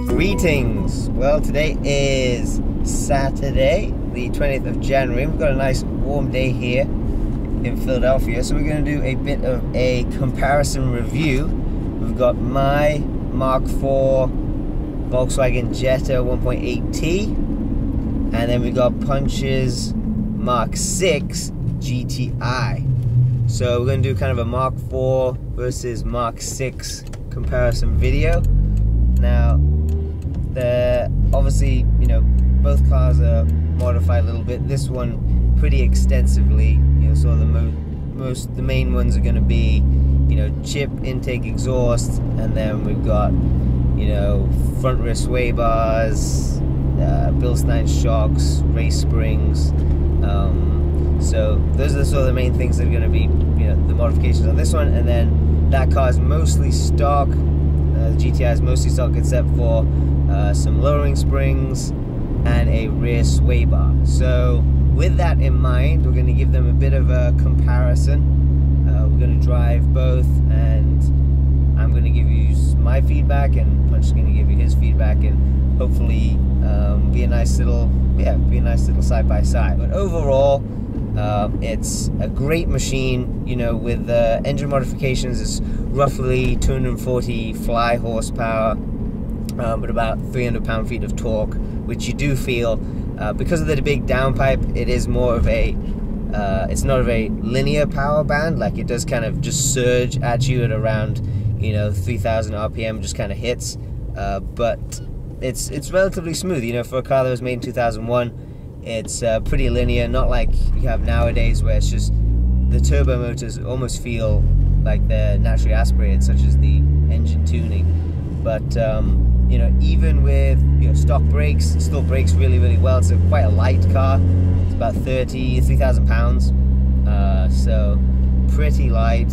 Greetings! Well, today is Saturday, the 20th of January. We've got a nice warm day here in Philadelphia, so we're going to do a bit of a comparison review. We've got my Mark IV Volkswagen Jetta 1.8T, and then we got Punch's Mark VI GTI. So we're going to do kind of a Mark IV versus Mark VI comparison video. Now, obviously, you know, both cars are modified a little bit. This one pretty extensively. You know, so the main ones are going to be, you know, chip intake exhaust, and then we've got, you know, front rear sway bars, Bilstein shocks, race springs. So those are sort of the main things that are going to be, you know, the modifications on this one. And then that car is mostly stock. The GTI is mostly stock except for some lowering springs and a rear sway bar. So with that in mind, we're going to give them a bit of a comparison. We're going to drive both, and I'm going to give you my feedback, and Punch is going to give you his feedback, and hopefully be a nice little side by side. But overall, it's a great machine. You know, with the engine modifications, it's roughly 240 fly horsepower, but about 300 pound-feet of torque, which you do feel. Because of the big downpipe, it is more of a, it's not of a linear power band. Like, it does kind of just surge at you at around, you know, 3,000 RPM, just kind of hits. But it's relatively smooth. You know, for a car that was made in 2001, it's pretty linear, not like you have nowadays where it's just the turbo motors almost feel like they're naturally aspirated, such as the engine tuning. But you know, even with, you know, stock brakes, it still brakes really, really well. It's quite a light car. It's about 3,000 pounds, so pretty light.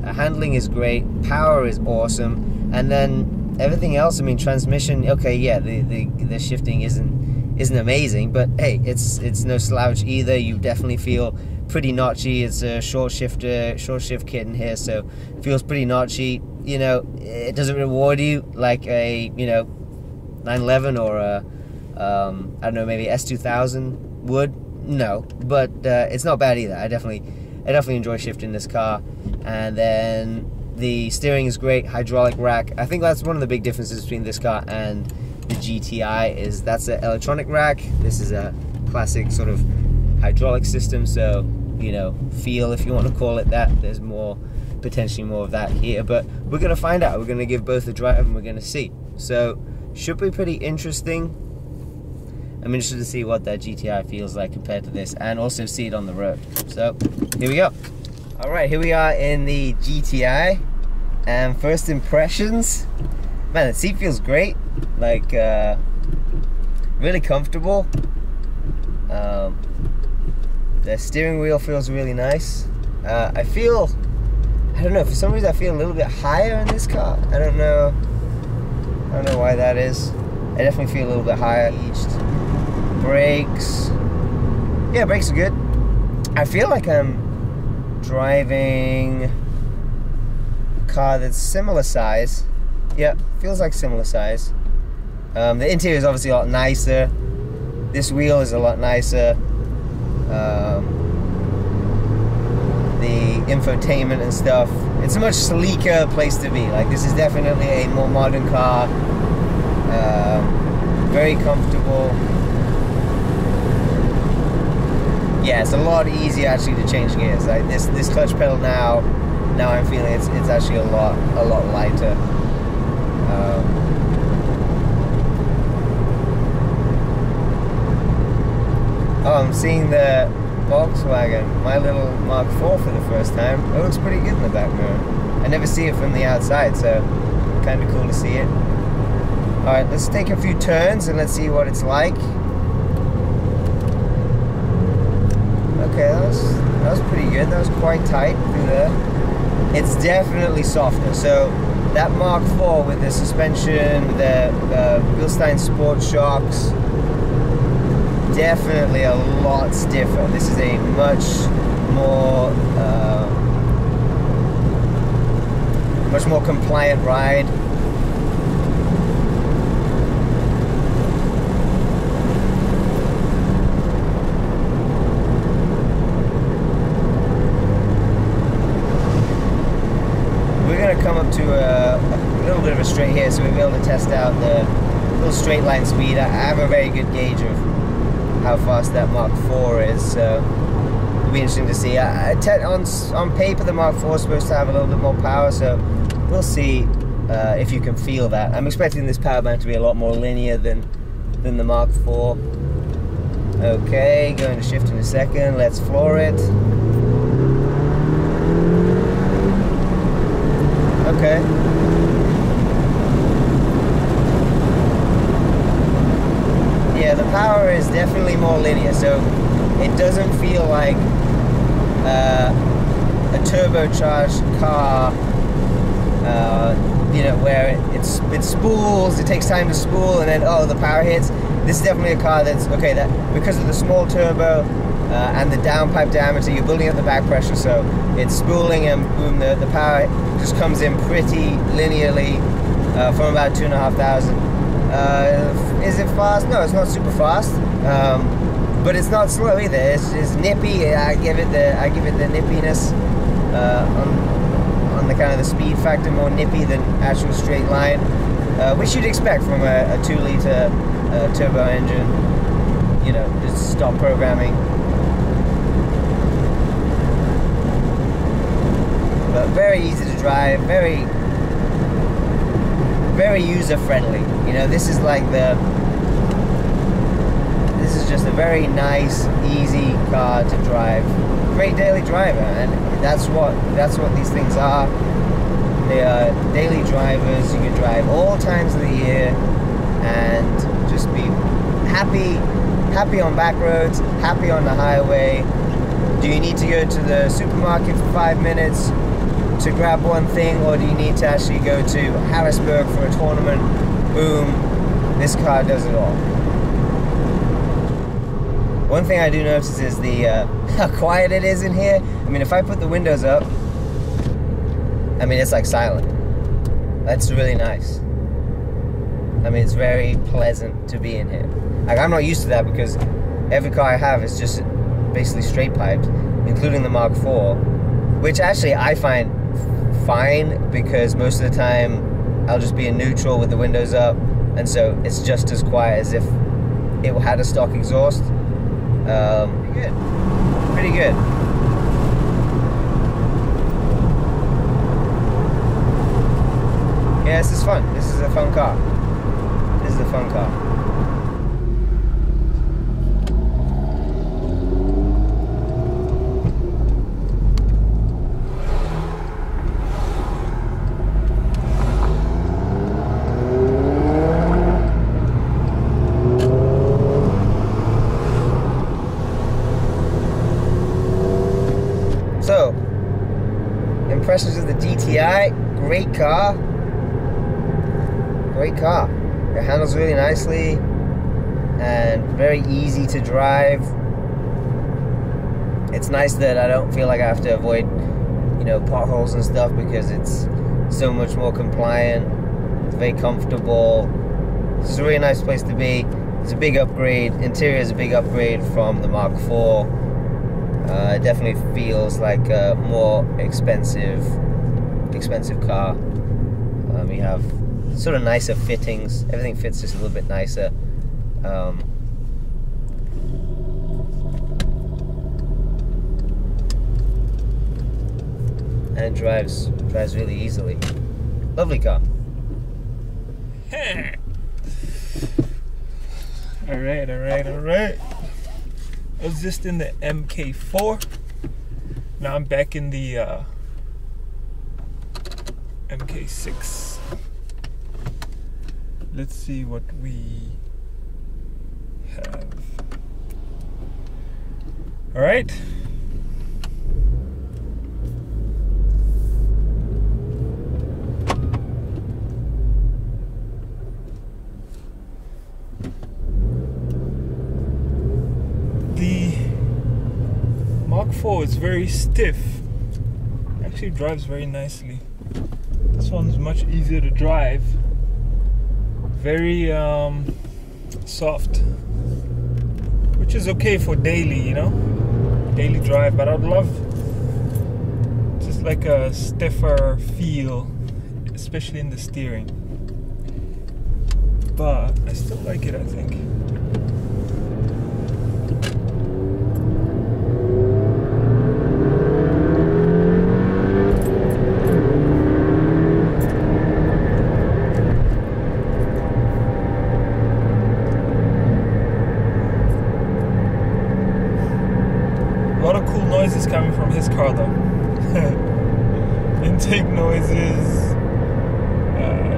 Handling is great, power is awesome, and then everything else. I mean, transmission. Okay, yeah, the shifting isn't amazing, but hey, it's no slouch either. You definitely feel pretty notchy. It's a short shift kit in here, so it feels pretty notchy. You know, it doesn't reward you like a, you know, 911 or a I don't know, maybe S2000 would. No, but it's not bad either. I definitely enjoy shifting this car. And then the steering is great, hydraulic rack. I think that's one of the big differences between this car and the GTI, is that's an electronic rack. This is a classic sort of hydraulic system. So, you know, feel, if you want to call it that. There's potentially more of that here, but we're gonna find out. We're gonna give both a drive and we're gonna see. So should be pretty interesting. I'm interested to see what that GTI feels like compared to this, and also see it on the road. So here we go. All right, here we are in the GTI, and first impressions. Man, the seat feels great. Like really comfortable. The steering wheel feels really nice. I don't know, for some reason I feel a little bit higher in this car. I don't know why that is. I definitely feel a little bit higher. Brakes. Yeah, brakes are good. I feel like I'm driving a car that's similar size. Yeah, feels like similar size. The interior is obviously a lot nicer. This wheel is a lot nicer. The infotainment and stuff, it's a much sleeker place to be. Like, this is definitely a more modern car. Very comfortable. Yeah, it's a lot easier actually to change gears. Like this clutch pedal now I'm feeling it's actually a lot lighter. Oh, I'm seeing the Volkswagen, my little Mark IV, for the first time. It looks pretty good in the back mirror. I never see it from the outside, so kind of cool to see it. Alright, let's take a few turns and let's see what it's like. Okay, that was pretty good. That was quite tight through there. It's definitely softer. So that Mark IV with the suspension, the Bilstein Sport shocks, definitely a lot stiffer. This is a much much more compliant ride. Come up to a little bit of a straight here, so we'll be able to test out the little straight line speed. I have a very good gauge of how fast that Mark IV is, so it'll be interesting to see. On paper, the Mark IV is supposed to have a little bit more power, so we'll see if you can feel that. I'm expecting this power band to be a lot more linear than the Mark IV. Okay, going to shift in a second. Let's floor it. Okay. Yeah, the power is definitely more linear, so it doesn't feel like a turbocharged car, you know, where it spools, it takes time to spool, and then, oh, the power hits. This is definitely a car that's, okay, that because of the small turbo and the downpipe diameter, you're building up the back pressure, so it's spooling, and boom, the power just comes in pretty linearly from about 2,500. Is it fast? No, it's not super fast, but it's not slow either. It's nippy. I give it the nippiness on the kind of the speed factor, more nippy than actual straight line, which you'd expect from a 2-liter turbo engine. You know, just stop programming. But very easy to drive, very user-friendly. You know, this is just a very nice, easy car to drive. Great daily driver, and that's what these things are. They are daily drivers. You can drive all times of the year and just be happy on back roads, happy on the highway. Do you need to go to the supermarket for 5 minutes to grab one thing, or do you need to actually go to Harrisburg for a tournament? Boom, this car does it all. One thing I do notice is how quiet it is in here. I mean, if I put the windows up, I mean, it's like silent. That's really nice. I mean, it's very pleasant to be in here. Like, I'm not used to that because every car I have is just basically straight piped, including the Mark IV, which actually I find fine because most of the time I'll just be in neutral with the windows up, and so it's just as quiet as if it had a stock exhaust. Pretty good. Yeah, this is fun. This is a fun car. This is a fun car. So, impressions of the GTI. Great car. Great car. It handles really nicely and very easy to drive. It's nice that I don't feel like I have to avoid, you know, potholes and stuff because it's so much more compliant. It's very comfortable. It's a really nice place to be. It's a big upgrade. Interior is a big upgrade from the Mark IV. It definitely feels like a more expensive car. We have sort of nicer fittings. Everything fits just a little bit nicer. And it drives really easily. Lovely car. All right. I was just in the MK4. Now I'm back in the MK6. Let's see what we have. All right. The Mark IV is very stiff. Actually drives very nicely. This one's much easier to drive. Very soft, which is okay for daily, you know, daily drive. But I'd love just like a stiffer feel, especially in the steering. But I still like it, I think. A lot of cool noises coming from his car though. Intake noises,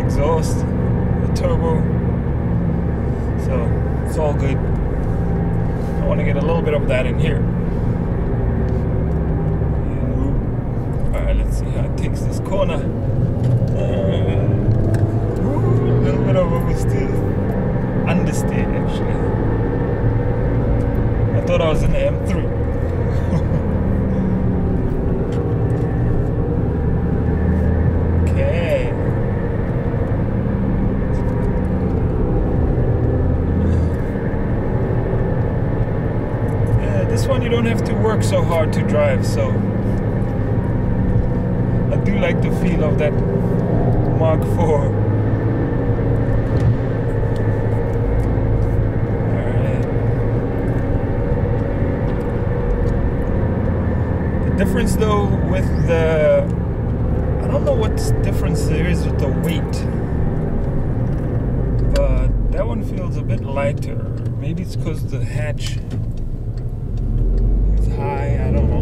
exhaust, the turbo. So it's all good. I want to get a little bit of that in here. Alright, let's see how it takes this corner. A little bit of oversteer. Understeer actually. I thought I was in the M3. This one you don't have to work so hard to drive, so I do like the feel of that Mark IV. Alright. The difference though with the, I don't know what difference there is with the weight, but that one feels a bit lighter. Maybe it's because the hatch high, I don't know.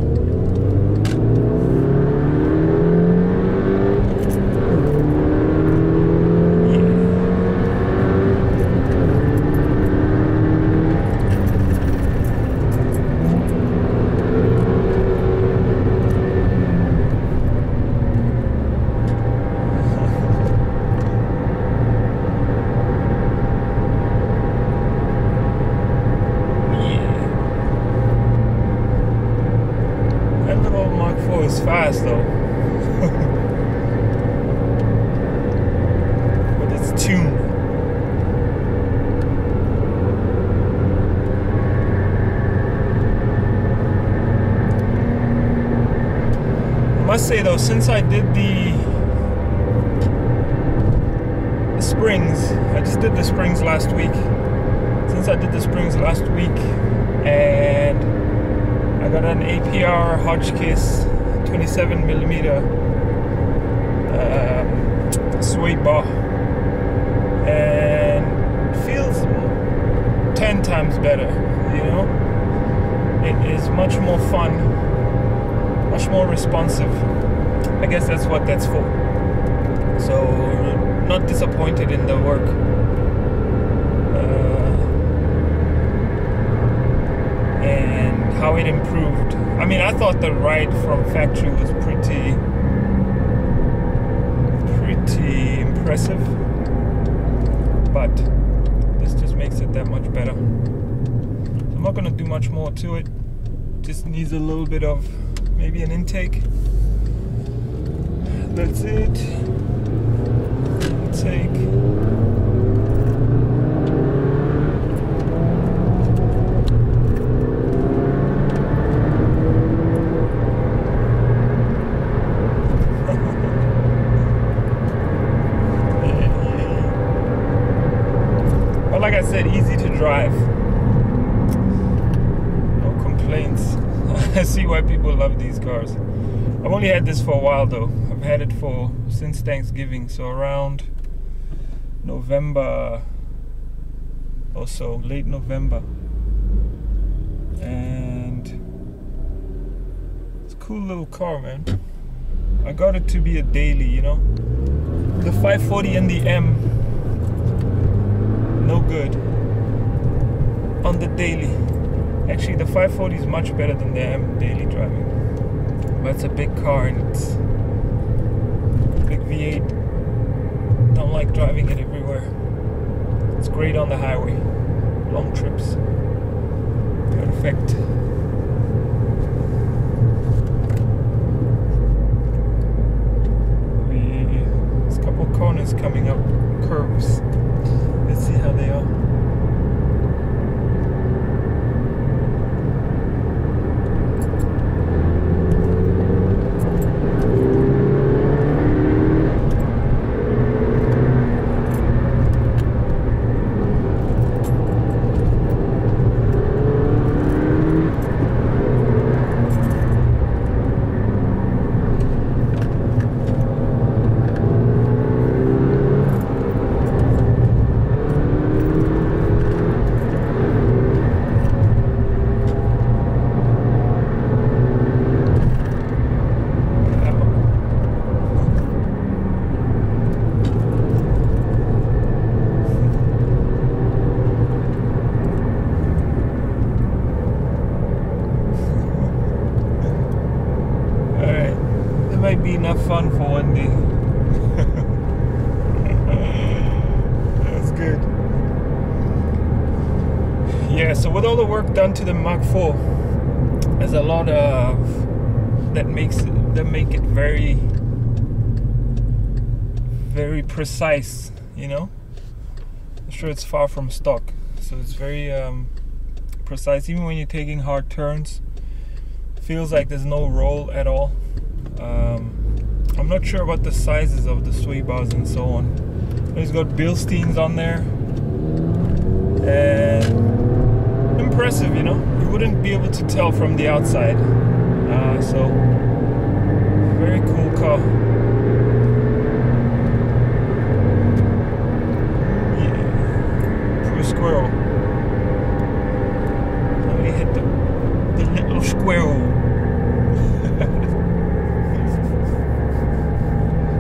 Fast though. With its tune. I must say though, since I did the springs, I just did the springs last week. Since I did the springs last week, and I got an APR Hotchkiss 27mm sway bar, and feels 10 times better, you know. It is much more fun, much more responsive. I guess that's what that's for. So not disappointed in the work. And how it improved. I mean, I thought the ride from factory was pretty impressive, but this just makes it that much better. So I'm not gonna do much more to it. Just needs a little bit of maybe an intake. That's it. Intake. Like I said, easy to drive. No complaints. I see why people love these cars. I've only had this for a while though. I've had it since Thanksgiving, so around November or so, late November. And it's a cool little car, man. I got it to be a daily, you know. The 540 and the M, no good on the daily. Actually, the 540 is much better than the M daily driving, but it's a big car and it's big V8. Don't like driving it everywhere. It's great on the highway, long trips. Perfect. might be enough fun for one day. That's good. Yeah, so with all the work done to the Mach 4, there's a lot of that make it very, very precise, you know. I'm sure it's far from stock, so it's very precise. Even when you're taking hard turns, feels like there's no roll at all. I'm not sure about the sizes of the sway bars and so on. He's got Bilsteins on there, and impressive, you know. You wouldn't be able to tell from the outside. So very cool car. Yeah, poor squirrel. Somebody hit the little squirrel.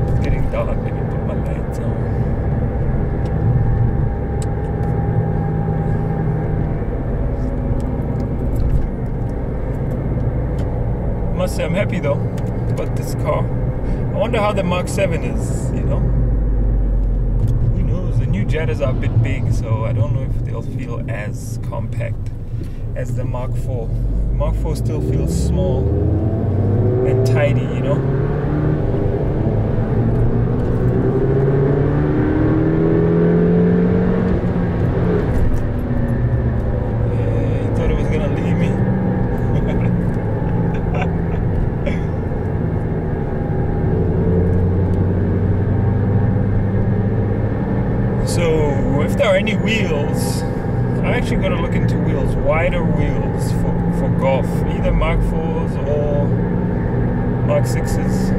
It's getting dark. Let me put my lights on. I must say I'm happy though about this car. I wonder how the Mach 7 is, you know. Who knows? The new Jettas are a bit big, so I don't know if they'll feel as compact as the Mach 4. Mach 4 still feels small and tidy, you know. Yeah, he thought it was gonna leave me. So if there are any wheels, I actually got to look into wheels, wider wheels for golf, either Mach 4s or Mach 6s.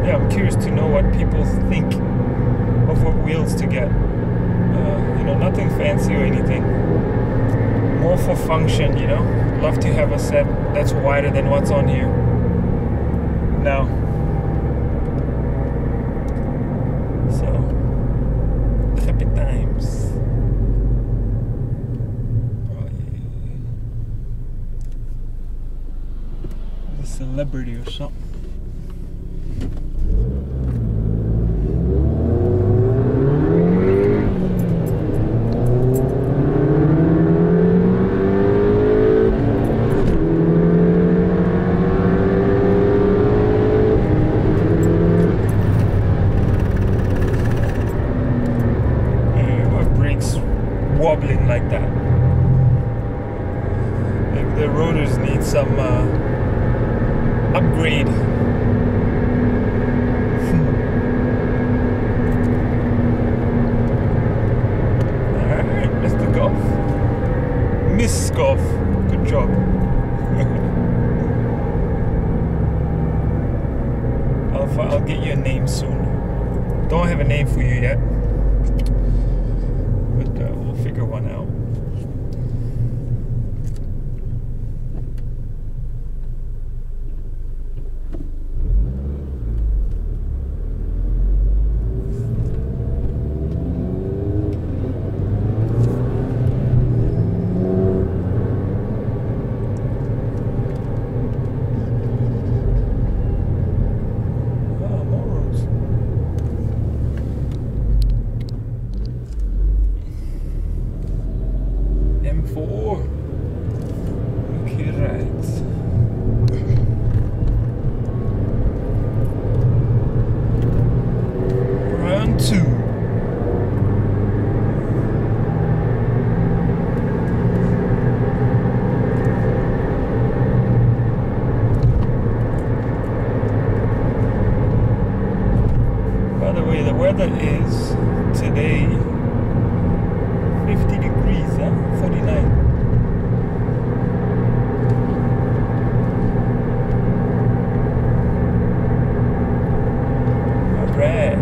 Yeah, I'm curious to know what people think of what wheels to get. You know, nothing fancy or anything. More for function, you know. Love to have a set that's wider than what's on here now. So, happy times. Oh, yeah. A celebrity or something. Wobbling like that. Maybe the rotors need some upgrade. Alright, Mr. Golf. Miss Golf. Good job. I'll get you a name soon. Don't have a name for you yet. We'll figure one out. More roads. M4. Okay, right. Round 2. By the way, the weather is today 50 degrees, huh? 49. Alright.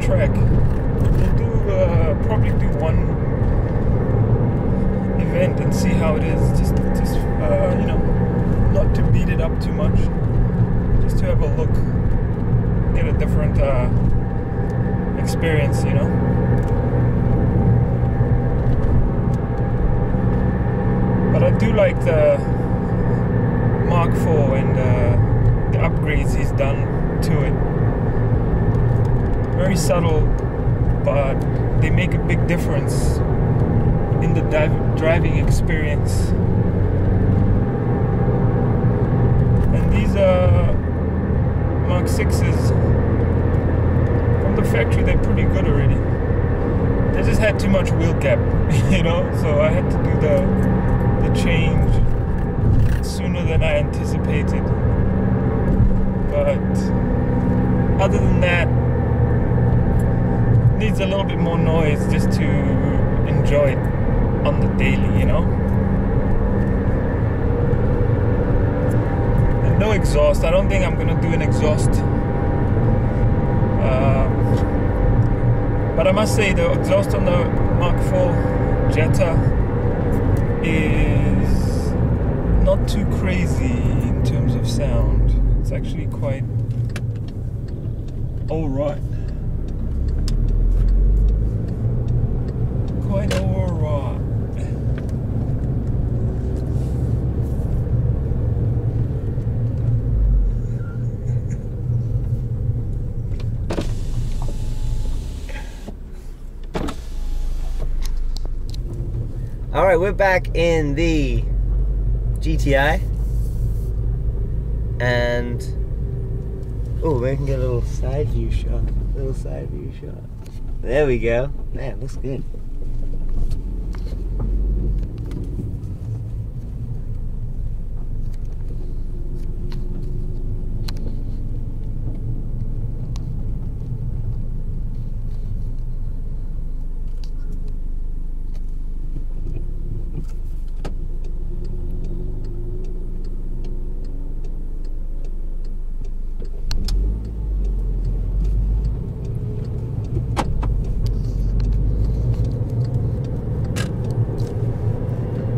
track. We'll do probably do one event and see how it is. Just you know, not to beat it up too much. Just to have a look, get a different experience, you know. But I do like the Mark IV and the upgrades he's done to it. Very subtle, but they make a big difference in the driving experience. And these Mark 6s from the factory, they're pretty good already. They just had too much wheel gap, you know, so I had to do the change sooner than I anticipated. But other than that, needs a little bit more noise just to enjoy it on the daily, you know. And no exhaust. I don't think I'm gonna do an exhaust. But I must say the exhaust on the Mark IV Jetta is not too crazy in terms of sound. It's actually quite alright. Quite alright. Alright, we're back in the GTI. And oh, we can get a little side view shot. There we go. Man, looks good.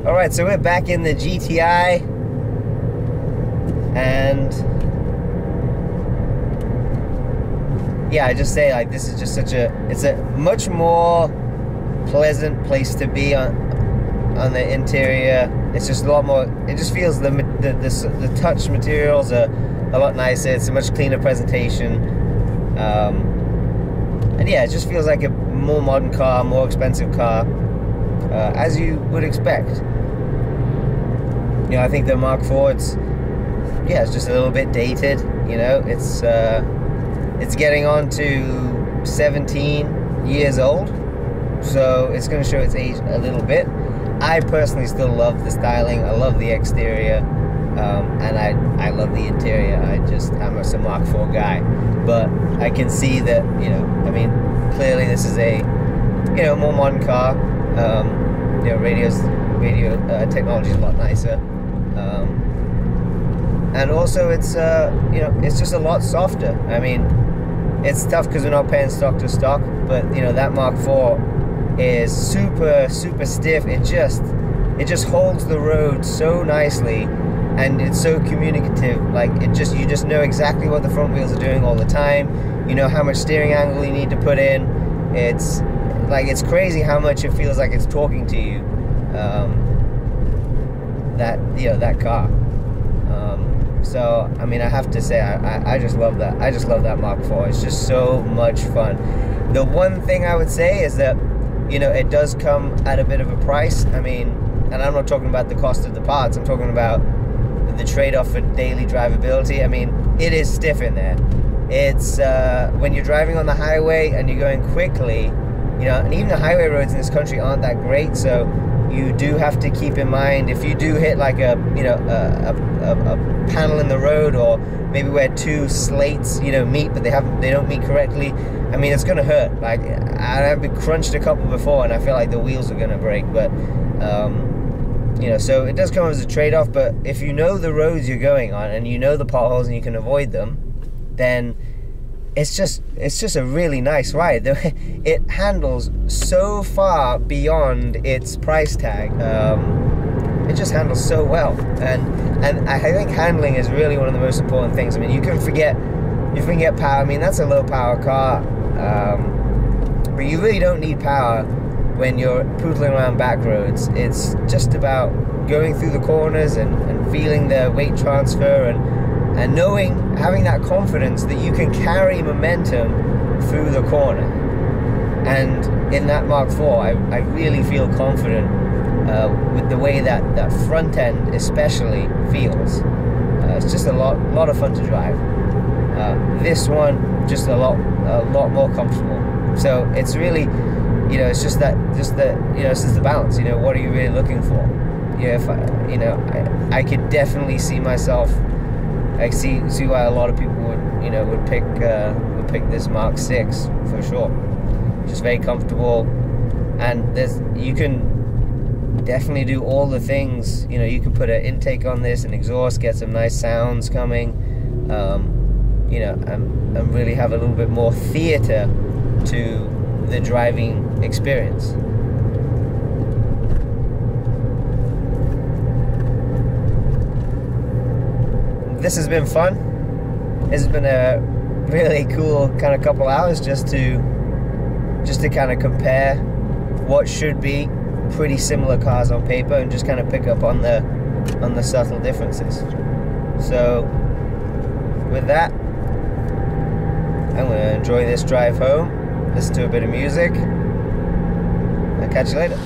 Alright, so we're back in the GTI, and yeah, I just say, like, this is just such a, it's a much more pleasant place to be on the interior. It's just a lot more, it just feels the touch materials are a lot nicer. It's a much cleaner presentation, and yeah, it just feels like a more modern car, more expensive car, as you would expect. You know, I think the Mark IV, it's just a little bit dated. You know, it's getting on to 17 years old, so it's going to show its age a little bit. I personally still love the styling. I love the exterior, and I love the interior. I'm a Mark IV guy, but I can see that, you know, I mean, clearly this is a, you know, more modern car. You know, radio technology is a lot nicer. And also it's, you know, it's just a lot softer. I mean, it's tough because we're not paying stock to stock, but, you know, that Mark IV is super stiff. It just holds the road so nicely, and it's so communicative. Like, you just know exactly what the front wheels are doing all the time. You know how much steering angle you need to put in. It's like, it's crazy how much it feels like it's talking to you. That car. So I mean, I have to say, I just love that. I just love that Mark IV. It's just so much fun. The one thing I would say is that, you know, it does come at a bit of a price. I mean, and I'm not talking about the cost of the parts. I'm talking about the trade-off for daily drivability. I mean, it is stiff in there. It's when you're driving on the highway and you're going quickly, you know, and even the highway roads in this country aren't that great, so you do have to keep in mind, if you do hit like a, you know, a panel in the road, or maybe where two slates, you know, meet, but they don't meet correctly, I mean, it's gonna hurt. Like, I've been crunched a couple before, and I feel like the wheels are gonna break. But you know, so it does come as a trade-off. But if you know the roads you're going on, and you know the potholes, and you can avoid them, then it's just a really nice ride. It handles so far beyond its price tag. It just handles so well, and I think handling is really one of the most important things. I mean, you can forget power. I mean, that's a low power car, but you really don't need power when you're poodling around back roads. It's just about going through the corners and feeling the weight transfer and knowing, having that confidence that you can carry momentum through the corner. And in that Mark IV, I really feel confident with the way that front end especially feels. It's just a lot of fun to drive. This one, just a lot more comfortable. So it's really, you know, it's just the balance. You know, what are you really looking for? If I could definitely see myself. I see why a lot of people would pick this Mark VI for sure. Just very comfortable, and you can definitely do all the things. You know, you can put an intake on this, an exhaust, get some nice sounds coming. You know, and really have a little bit more theater to the driving experience. This has been fun. This has been a really cool kind of couple hours just to kind of compare what should be pretty similar cars on paper and just kind of pick up on the subtle differences. So with that, I'm going to enjoy this drive home, listen to a bit of music. I'll catch you later.